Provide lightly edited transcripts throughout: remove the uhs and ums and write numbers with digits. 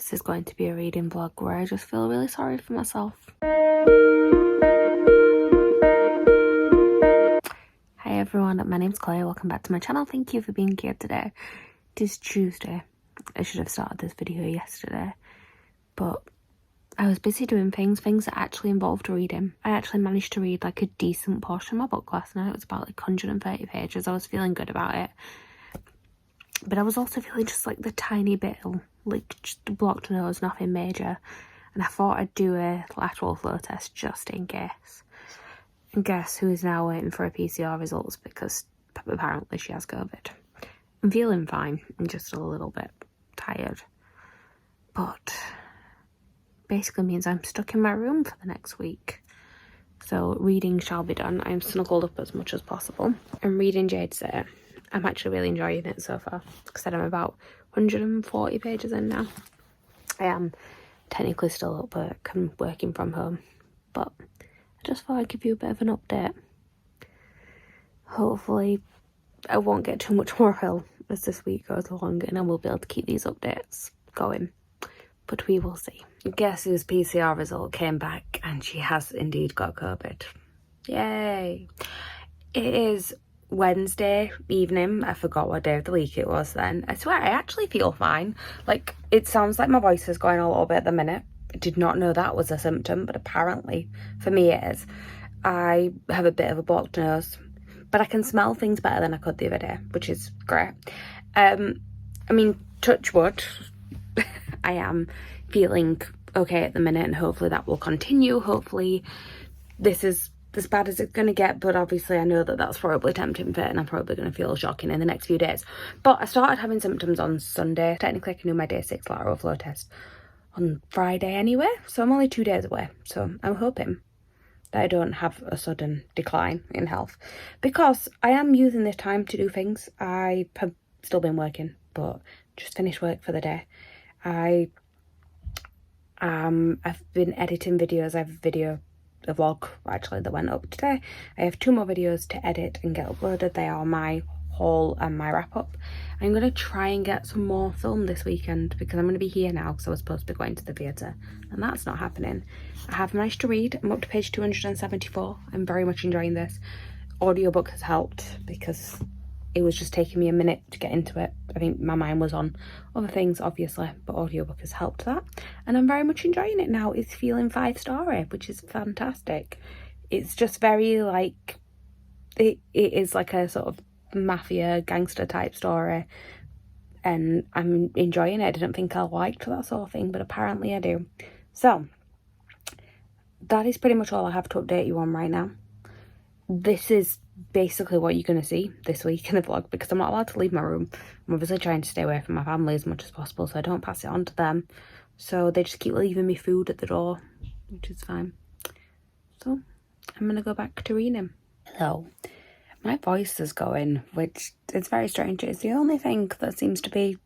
this is going to be a reading vlog where I just feel really sorry for myself. Hi everyone, my name's Claire, welcome back to my channel. Thank you for being here today. It is Tuesday. I should have started this video yesterday, but I was busy doing things that actually involved reading. I actually managed to read like a decent portion of my book last night. It was about like 130 pages. I was feeling good about it. But I was also feeling just like the tiny bit, like just a blocked nose, nothing major. And I thought I'd do a lateral flow test just in case. And guess who is now waiting for her PCR results because apparently she has COVID. I'm feeling fine. I'm just a little bit tired. But basically means I'm stuck in my room for the next week. So reading shall be done. I'm snuggled up as much as possible. I'm reading Jade's there. I'm actually really enjoying it so far. Like I said, I'm about 140 pages in now. I am technically still at work. I'm working from home. But I just thought I'd give you a bit of an update. Hopefully I won't get too much more ill as this week goes along and I will be able to keep these updates going. But we will see. Guess whose PCR result came back and she has indeed got COVID. Yay! It is Wednesday evening. I forgot what day of the week it was then. I swear I actually feel fine. Like, it sounds like my voice is going a little bit at the minute. I did not know that was a symptom, but apparently for me it is. I have a bit of a blocked nose, but I can smell things better than I could the other day, which is great. I mean, touch wood, I am feeling okay at the minute and hopefully that will continue. Hopefully this is as bad as it's going to get, but obviously I know that that's probably tempting fate and I'm probably going to feel shocking in the next few days. But I started having symptoms on Sunday. Technically I can do my day 6 lateral flow test on Friday anyway, so I'm only 2 days away. So I'm hoping that I don't have a sudden decline in health because I am using this time to do things. I have still been working, but just finished work for the day. I've been editing videos. I have a vlog actually that went up today. I have 2 more videos to edit and get uploaded. They are my haul and my wrap up. I'm going to try and get some more film this weekend because I'm going to be here now because I was supposed to be going to the theatre and that's not happening. I have managed to read. I'm up to page 274. I'm very much enjoying this. Audiobook has helped because it was just taking me a minute to get into it. I think my mind was on other things, obviously, but audiobook has helped that. And I'm very much enjoying it now. It's feeling 5-star, which is fantastic. It's just very, like, it is like a sort of mafia gangster type story. And I'm enjoying it. I didn't think I liked that sort of thing, but apparently I do. So, that is pretty much all I have to update you on right now. This is basically what you're going to see this week in the vlog because I'm not allowed to leave my room. I'm obviously trying to stay away from my family as much as possible so I don't pass it on to them. So they just keep leaving me food at the door, which is fine. So I'm going to go back to reading. Hello. My voice is going, which is very strange. It's the only thing that seems to be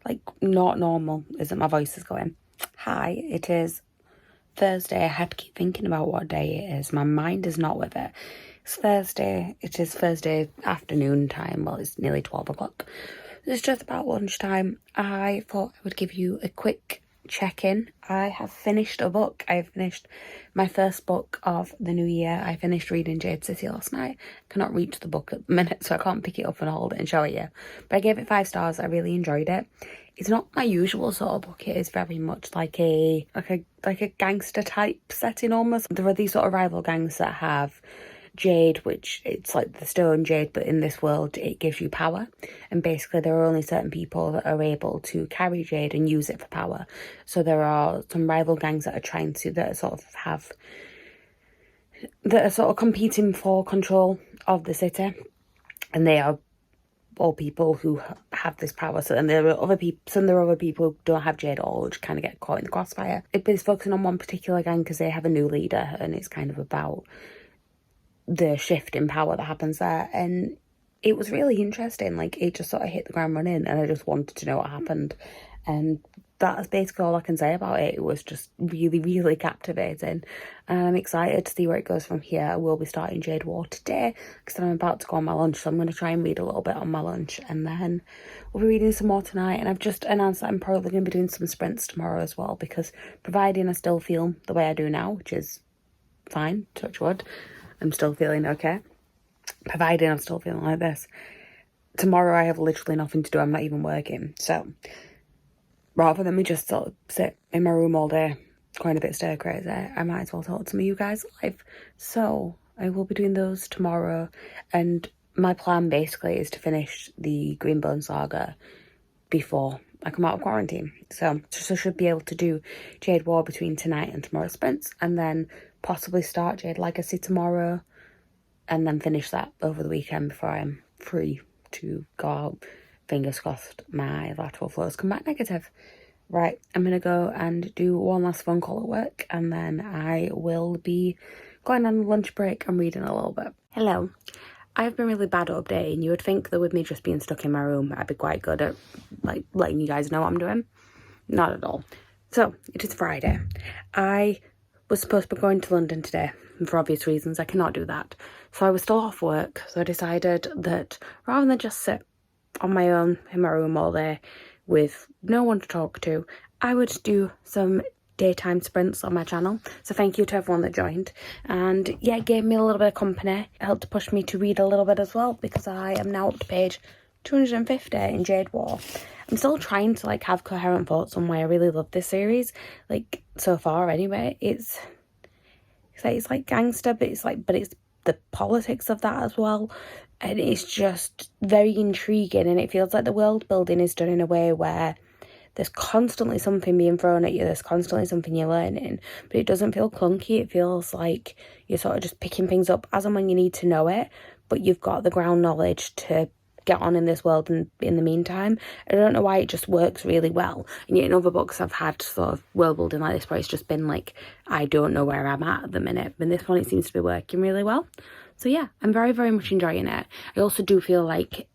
like not normal is that my voice is going. Hi, it is Thursday. I had to keep thinking about what day it is. My mind is not with it. It's Thursday. It is Thursday afternoon time. Well, it's nearly 12 o'clock. It's just about lunchtime. I thought I would give you a quick check-in. I have finished a book. I finished my first book of the new year. I finished reading Jade City last night. I cannot reach the book at the minute, so I can't pick it up and hold it and show it you. But I gave it 5 stars. I really enjoyed it. It's not my usual sort of book. It is very much like a gangster type setting almost. There are these sort of rival gangs that have Jade, which it's like the stone Jade, but in this world it gives you power. And basically there are only certain people that are able to carry Jade and use it for power. So there are some rival gangs that are sort of competing for control of the city. And they are all people who have this power. So, and there are other people who don't have Jade at all, which kind of get caught in the crossfire. It's focusing on one particular gang because they have a new leader, and it's kind of about the shift in power that happens there. And it was really interesting. Like, it just sort of hit the ground running, and I just wanted to know what happened. And that's basically all I can say about it. It was just really, really captivating. And I'm excited to see where it goes from here. I will be starting Jade War today because I'm about to go on my lunch. So I'm going to try and read a little bit on my lunch. And then we'll be reading some more tonight. And I've just announced that I'm probably going to be doing some sprints tomorrow as well. Because providing I still feel the way I do now, which is fine, touch wood, I'm still feeling okay. Providing I'm still feeling like this. Tomorrow I have literally nothing to do. I'm not even working. So rather than me just sort of sit in my room all day, going a bit stir crazy, I might as well talk to some of you guys live. So I will be doing those tomorrow. And my plan basically is to finish the Green Bone Saga before I come out of quarantine. So I should be able to do Jade War between tonight and tomorrow's sprints, and then possibly start Jade Legacy tomorrow, and then finish that over the weekend before I am free to go out. Fingers crossed my lateral flows come back negative. Right, I'm going to go and do one last phone call at work, and then I will be going on a lunch break and reading a little bit. Hello. I've been really bad at updating. You would think that with me just being stuck in my room, I'd be quite good at like letting you guys know what I'm doing. Not at all. So, it is Friday. I was supposed to be going to London today, and for obvious reasons I cannot do that. So I was still off work, so I decided that rather than just sit on my own in my room all day with no one to talk to, I would do some daytime sprints on my channel. So thank you to everyone that joined, and yeah, it gave me a little bit of company. It helped to push me to read a little bit as well, because I am now up to page 250 in Jade War. I'm still trying to like have coherent thoughts on why I really love this series, like so far anyway. It's like gangster, but it's the politics of that as well, and it's just very intriguing, and it feels like the world building is done in a way where there's constantly something being thrown at you, there's constantly something you're learning, but it doesn't feel clunky. It feels like you're sort of just picking things up as and when you need to know it, but you've got the ground knowledge to get on in this world and in the meantime. I don't know why it just works really well. And yet in other books I've had sort of world building like this where it's just been like, I don't know where I'm at the minute, but in this one it seems to be working really well. So yeah, I'm very, very much enjoying it. I also do feel like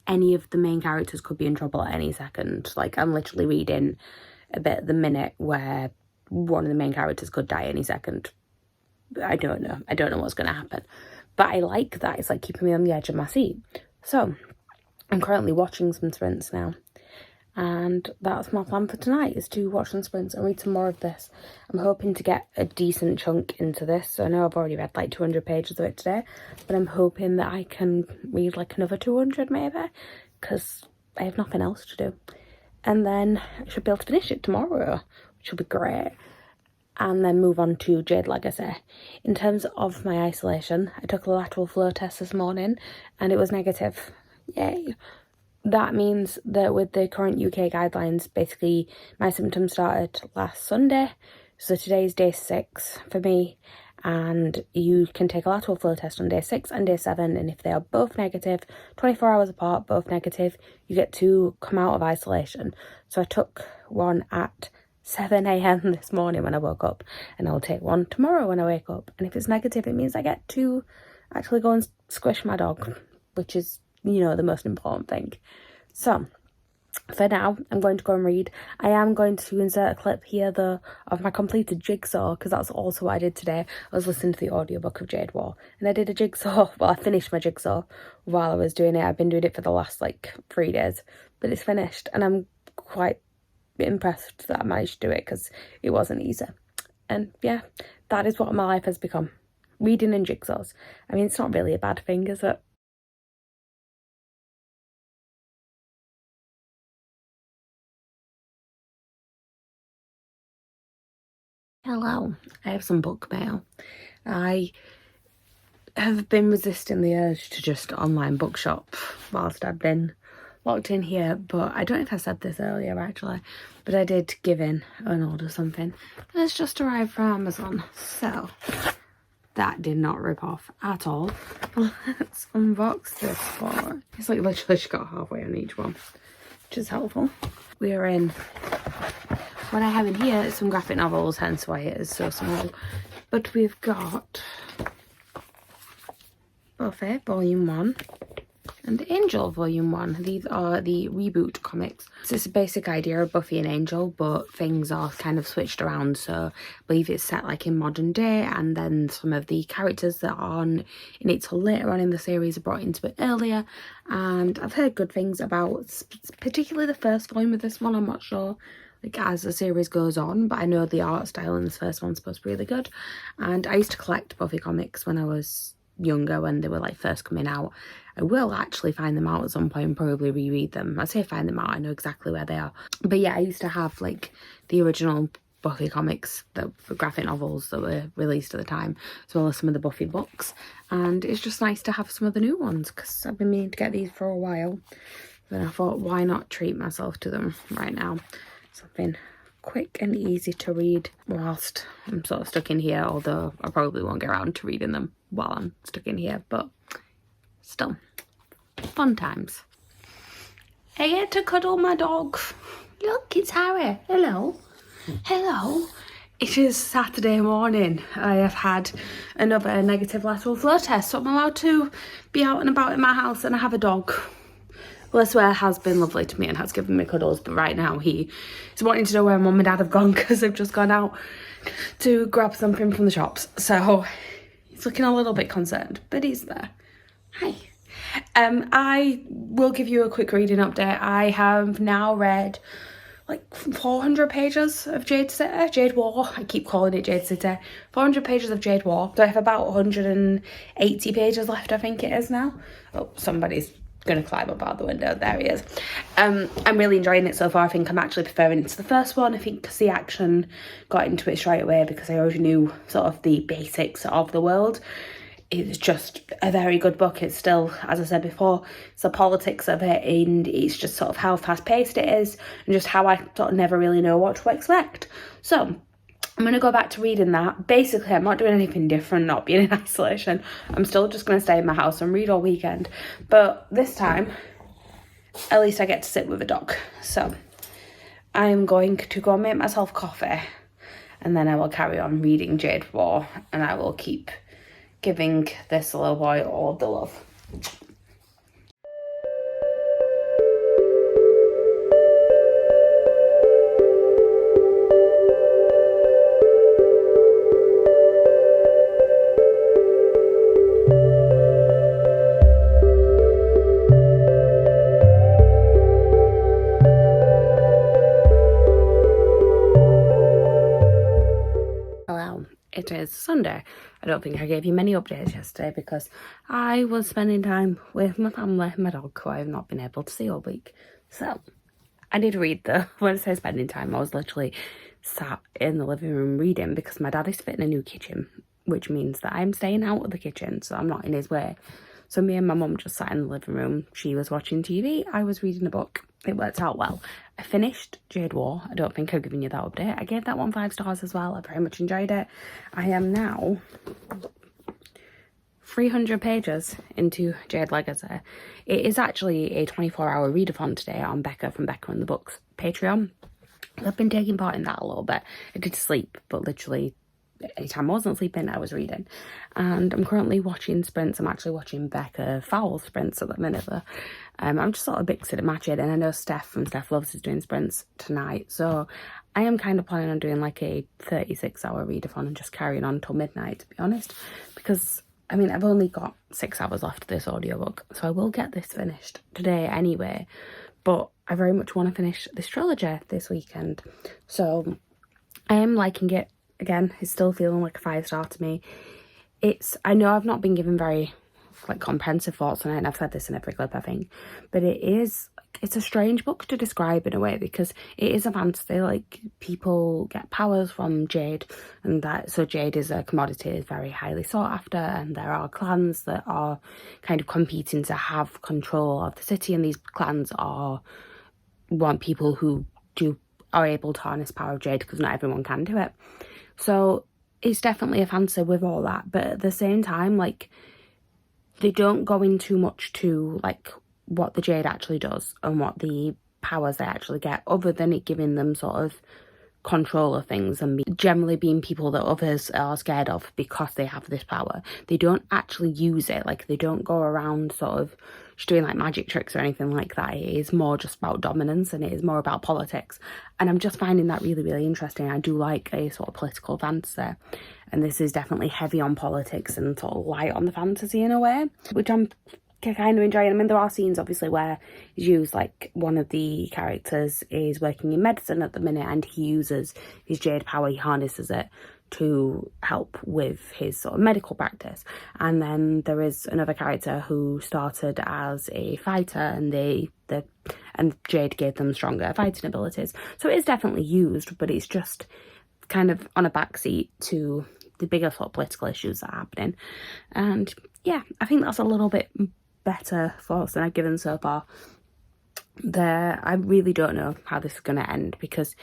any of the main characters could be in trouble at any second. Like, I'm literally reading a bit at the minute where one of the main characters could die any second. I don't know what's going to happen, but I like that. It's like keeping me on the edge of my seat. So I'm currently watching some sprints now, and that's my plan for tonight, is to watch some sprints and read some more of this. I'm hoping to get a decent chunk into this. So I know I've already read like 200 pages of it today, but I'm hoping that I can read like another 200 maybe, because I have nothing else to do. And then I should be able to finish it tomorrow, which will be great. And then move on to Jade Legacy. In terms of my isolation, I took a lateral flow test this morning and it was negative. Yay. That means that with the current UK guidelines, basically my symptoms started last Sunday. So today's day 6 for me, and you can take a lateral flow test on day 6 and day 7, and if they are both negative, 24 hours apart, both negative, you get to come out of isolation. So I took one at 7 a.m. this morning when I woke up, and I'll take one tomorrow when I wake up. And if it's negative, it means I get to actually go and squish my dog, which is, you know, the most important thing. So for now, I'm going to go and read. I am going to insert a clip here though of my completed jigsaw, because that's also what I did today. I was listening to the audiobook of Jade War, and I did a jigsaw. Well, I finished my jigsaw while I was doing it. I've been doing it for the last like 3 days, but it's finished, and I'm quite impressed that I managed to do it, because it wasn't easy. And yeah, that is what my life has become: reading and jigsaws. I mean, it's not really a bad thing, is it? Hello, I have some book mail. I have been resisting the urge to just online bookshop whilst I've been locked in here, but I don't know if I said this earlier actually, but I did give in and order something, and it's just arrived from Amazon, so that did not rip off at all. Let's unbox this for, it's like literally just got halfway on each one, which is helpful. We are in, what I have in here is some graphic novels, hence why it is so small, but we've got Buffy Volume 1, and Angel Volume 1. These are the reboot comics. So it's a basic idea of Buffy and Angel, but things are kind of switched around. So I believe it's set like in modern day, and then some of the characters that aren't in it till later on in the series are brought into it earlier. And I've heard good things about particularly the first volume of this one. I'm not sure like as the series goes on, but I know the art style in this first one's supposed to be really good. And I used to collect Buffy comics when I was younger, when they were like first coming out. I will actually find them out at some point and probably reread them. I say find them out, I know exactly where they are. But yeah, I used to have like the original Buffy comics, the graphic novels that were released at the time, as well as some of the Buffy books. And it's just nice to have some of the new ones, because I've been meaning to get these for a while. Then I thought, why not treat myself to them right now? Something quick and easy to read whilst I'm sort of stuck in here, although I probably won't get around to reading them while I'm stuck in here, but still, fun times. I get to cuddle my dog. Look, it's Harry. Hello. Hello. It is Saturday morning. I have had another negative lateral flow test, so I'm allowed to be out and about in my house, and I have a dog. Well, I swear has been lovely to me and has given me cuddles, but right now he is wanting to know where mum and dad have gone because they've just gone out to grab something from the shops. So he's looking a little bit concerned, but he's there. Hi. I will give you a quick reading update. I have now read like 400 pages of Jade War. I keep calling it Jade City. 400 pages of Jade War. So I have about 180 pages left, I think it is now. Oh, somebody's gonna climb up out the window. There he is. I'm really enjoying it so far. I think I'm actually preferring it to the first one. I think because the action got into it straight away, because I already knew sort of the basics of the world. It's just a very good book. It's still, as I said before, it's the politics of it, and it's just sort of how fast paced it is, and just how I sort of never really know what to expect. So I'm going to go back to reading that. Basically, I'm not doing anything different, not being in isolation. I'm still just going to stay in my house and read all weekend. But this time, at least I get to sit with a dog. So I'm going to go make myself coffee, and then I will carry on reading Jade War, and I will keep giving this little boy all the love. It is Sunday. I don't think I gave you many updates yesterday because I was spending time with my family, my dog, who I have not been able to see all week. So I did read though. When I say spending time, I was literally sat in the living room reading because my dad is fitting a new kitchen, which means that I'm staying out of the kitchen, so I'm not in his way. So me and my mum just sat in the living room. She was watching TV, I was reading a book. It worked out well. I finished Jade War. I don't think I've given you that update. I gave that one 5 stars as well. I very much enjoyed it. I am now 300 pages into Jade Legacy. It is actually a 24-hour readathon today on Becca from Becca and the Books Patreon. I've been taking part in that a little bit. I did sleep, but literally anytime I wasn't sleeping, I was reading. And I'm currently watching sprints. I'm actually watching Becca foul sprints at the minute though. I'm just sort of mixing and matching, and I know Steph from Steph Loves is doing sprints tonight, so I am kind of planning on doing like a 36-hour readathon and just carrying on till midnight, to be honest, because I mean I've only got 6 hours left of this audiobook, so I will get this finished today anyway, but I very much want to finish this trilogy this weekend, so I am liking it. Again, it's still feeling like a 5-star to me. I know I've not been given very like comprehensive thoughts on it, and I've said this in every clip I think, but it's a strange book to describe in a way, because it is a fantasy. Like, people get powers from jade, and that, so jade is a commodity, is very highly sought after, and there are clans that are kind of competing to have control of the city, and these clans want people who are able to harness power of jade, because not everyone can do it. So it's definitely a fantasy with all that, but at the same time, like, they don't go in too much to like what the jade actually does and what the powers they actually get, other than it giving them sort of control of things and generally being people that others are scared of because they have this power. They don't actually use it. Like, they don't go around sort of she's doing like magic tricks or anything like that. It is more just about dominance, and it is more about politics. And I'm just finding that really, really interesting. I do like a sort of political fantasy, and this is definitely heavy on politics and sort of light on the fantasy in a way, which I'm kind of enjoying. I mean, there are scenes obviously where he's used, like, one of the characters is working in medicine at the minute, and he uses his jade power, he harnesses it to help with his sort of medical practice. And then there is another character who started as a fighter, and and jade gave them stronger fighting abilities. So it is definitely used, but it's just kind of on a backseat to the bigger sort of political issues that are happening. And yeah, I think that's a little bit better thoughts than I've given so far. I really don't know how this is going to end, because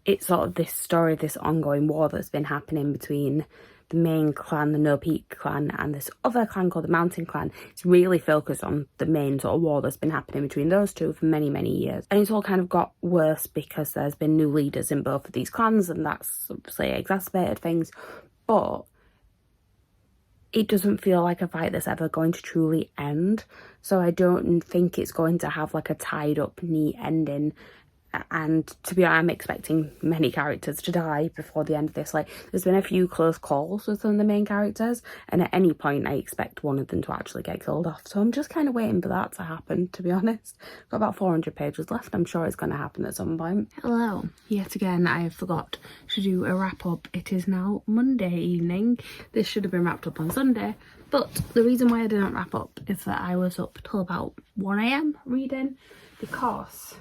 it's sort of this story, this ongoing war that's been happening between the main clan, the No Peak clan, and this other clan called the Mountain Clan. It's really focused on the main sort of war that's been happening between those two for many, many years. And it's all kind of got worse because there's been new leaders in both of these clans, and that's obviously exacerbated things. But it doesn't feel like a fight that's ever going to truly end. So I don't think it's going to have like a tied up, neat ending. And to be honest, I'm expecting many characters to die before the end of this. Like, there's been a few close calls with some of the main characters, and at any point I expect one of them to actually get killed off. So I'm just kind of waiting for that to happen, to be honest. Got about 400 pages left. I'm sure it's going to happen at some point. Hello. Yet again, I forgot to do a wrap up. It is now Monday evening. This should have been wrapped up on Sunday. But the reason why I didn't wrap up is that I was up till about 1 AM reading, because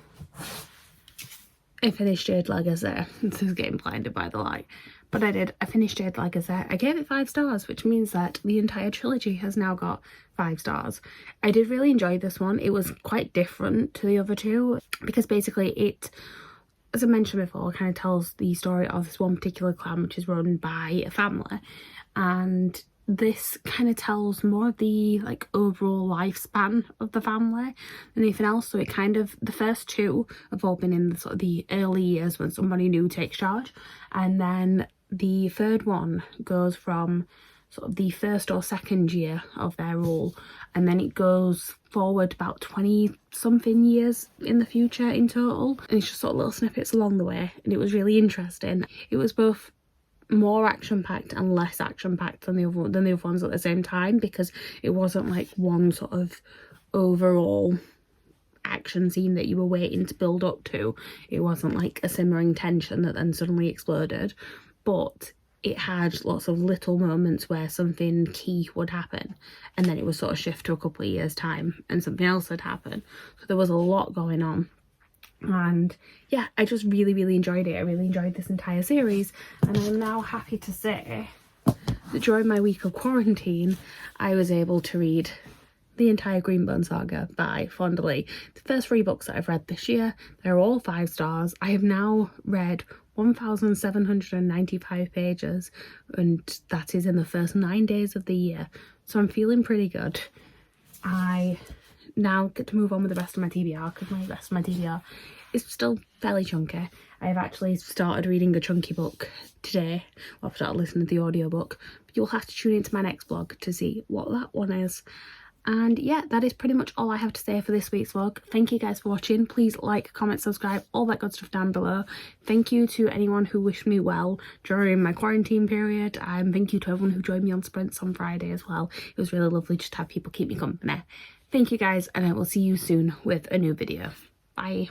I finished Jade Legacy. This is getting blinded by the light. But I finished Jade Legacy. I gave it 5 stars, which means that the entire trilogy has now got 5 stars. I did really enjoy this one. It was quite different to the other two, because basically it, as I mentioned before, kind of tells the story of this one particular clan, which is run by a family. And this kind of tells more of the like overall lifespan of the family than anything else. So it kind of, the first two have all been in the sort of the early years when somebody new takes charge, and then the third one goes from sort of the first or second year of their rule, and then it goes forward about 20 something years in the future in total, and it's just sort of little snippets along the way. And it was really interesting. It was both more action-packed and less action-packed than the other ones at the same time, because it wasn't like one sort of overall action scene that you were waiting to build up to. It wasn't like a simmering tension that then suddenly exploded, but it had lots of little moments where something key would happen, and then it would sort of shift to a couple of years time and something else would happen. So there was a lot going on. And yeah, I just really, really enjoyed it. I really enjoyed this entire series, and I'm now happy to say that during my week of quarantine I was able to read the entire Green Bone Saga by Fonda Lee. The first 3 books that I've read this year, they're all 5 stars. I have now read 1,795 pages, and that is in the first 9 days of the year, so I'm feeling pretty good. I now get to move on with the rest of my TBR, because my rest of my TBR is still fairly chunky. I have actually started reading a chunky book today. Well, I've started listening to the audiobook, but you'll have to tune into my next vlog to see what that one is. And yeah, that is pretty much all I have to say for this week's vlog. Thank you guys for watching. Please like, comment, subscribe, all that good stuff down below. Thank you to anyone who wished me well during my quarantine period, and thank you to everyone who joined me on sprints on Friday as well. It was really lovely just to have people keep me company. Thank you guys, and I will see you soon with a new video. Bye.